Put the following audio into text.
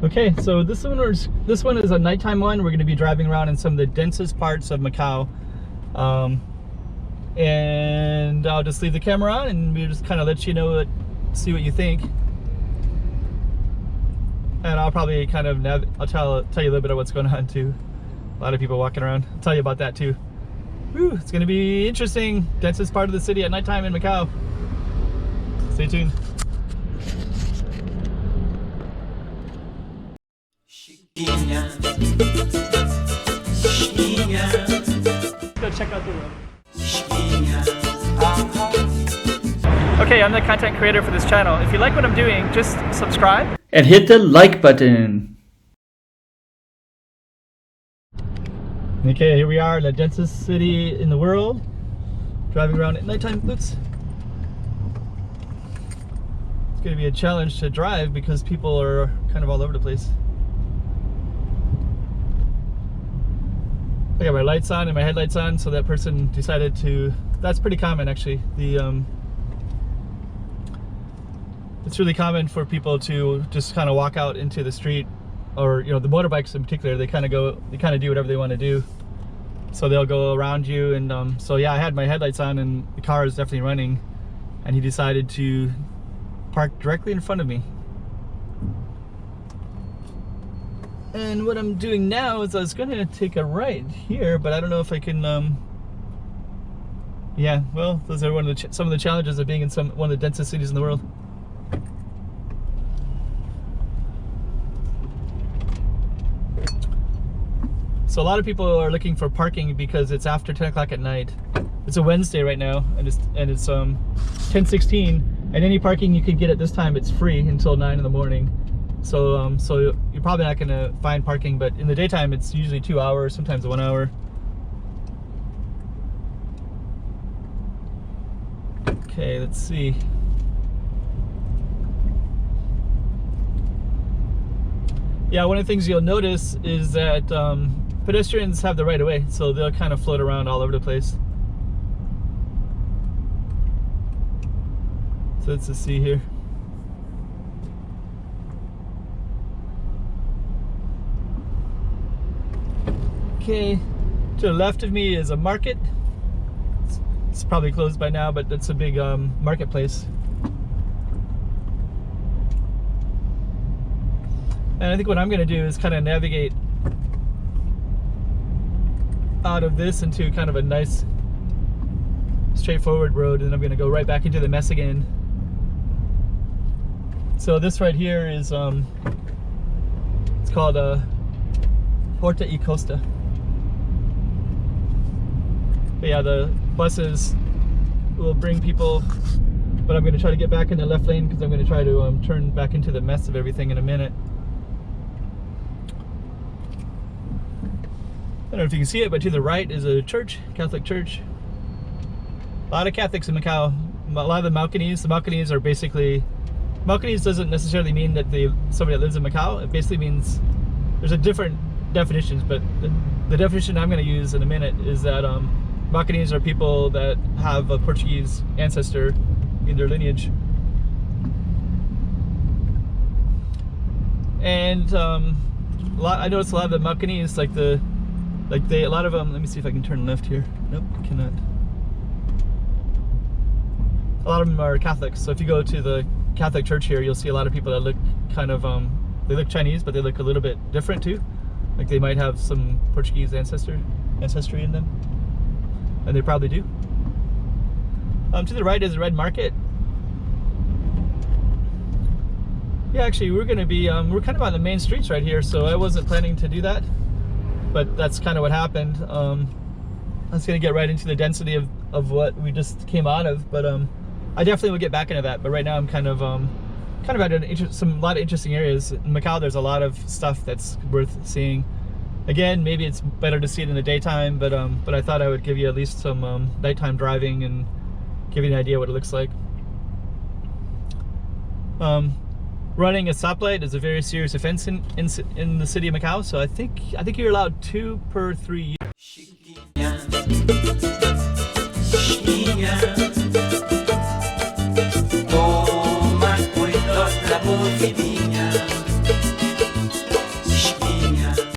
Okay, so this one is a nighttime one. We're going to be driving around in some of the densest parts of Macau, and I'll just leave the camera on and we'll just kind of let you know see what you think. And I'll probably kind of I'll tell you a little bit of what's going on too. A lot of people walking around. I'll tell you about that too. Whew, it's going to be interesting. Densest part of the city at nighttime in Macau. Stay tuned. Go check out the room. Okay, I'm the content creator for this channel. If you like what I'm doing, just subscribe and hit the like button. Okay, here we are, the densest city in the world. Driving around at nighttime. Oops. It's going to be a challenge to drive because people are kind of all over the place. I got my lights on and my headlights on, so that person decided to, that's pretty common actually. It's really common for people to just kind of walk out into the street, or the motorbikes in particular, they kind of do whatever they want to do. So they'll go around you, and so yeah, I had my headlights on and the car is definitely running, and he decided to park directly in front of me. And what I'm doing now is I was going to take a right here, but I don't know if I can, yeah, well, those are some of the challenges of being in one of the densest cities in the world. So a lot of people are looking for parking because it's after 10 o'clock at night. It's a Wednesday right now, and it's 10:16, and any parking you can get at this time, it's free until 9 in the morning. So so you're probably not going to find parking, but in the daytime it's usually 2 hours, sometimes 1 hour. Okay, let's see. Yeah, one of the things you'll notice is that pedestrians have the right of way, so they'll kind of float around all over the place. So let's just see here. Okay, to the left of me is a market. It's probably closed by now, but it's a big marketplace. And I think what I'm going to do is kind of navigate out of this into kind of a nice straightforward road, and I'm going to go right back into the mess again. So this right here is it's called Porta e Costa. But yeah, the buses will bring people, but I'm going to try to get back in the left lane because I'm going to try to turn back into the mess of everything in a minute. I don't know if you can see it, but to the right is a church, Catholic church. A lot of Catholics in Macau. A lot of the Macanese are basically, Macanese doesn't necessarily mean that somebody that lives in Macau. It basically means, there's a different definitions, but the definition I'm going to use in a minute is that Macanese are people that have a Portuguese ancestor in their lineage. And I noticed a lot of the Macanese, a lot of them, let me see if I can turn left here. Nope, I cannot. A lot of them are Catholics, so if you go to the Catholic church here, you'll see a lot of people that look kind of, they look Chinese, but they look a little bit different too. Like they might have some Portuguese ancestry in them, and they probably do. To the right is a red market. Yeah, actually we're going to be, we're kind of on the main streets right here, so I wasn't planning to do that, but that's kind of what happened. I was going to get right into the density of what we just came out of, but I definitely will get back into that. But right now I'm kind of at a lot of interesting areas. In Macau there's a lot of stuff that's worth seeing. Again, maybe it's better to see it in the daytime, but I thought I would give you at least some nighttime driving and give you an idea what it looks like. Running a stoplight is a very serious offense in the city of Macau, so I think you're allowed 2 per 3 years.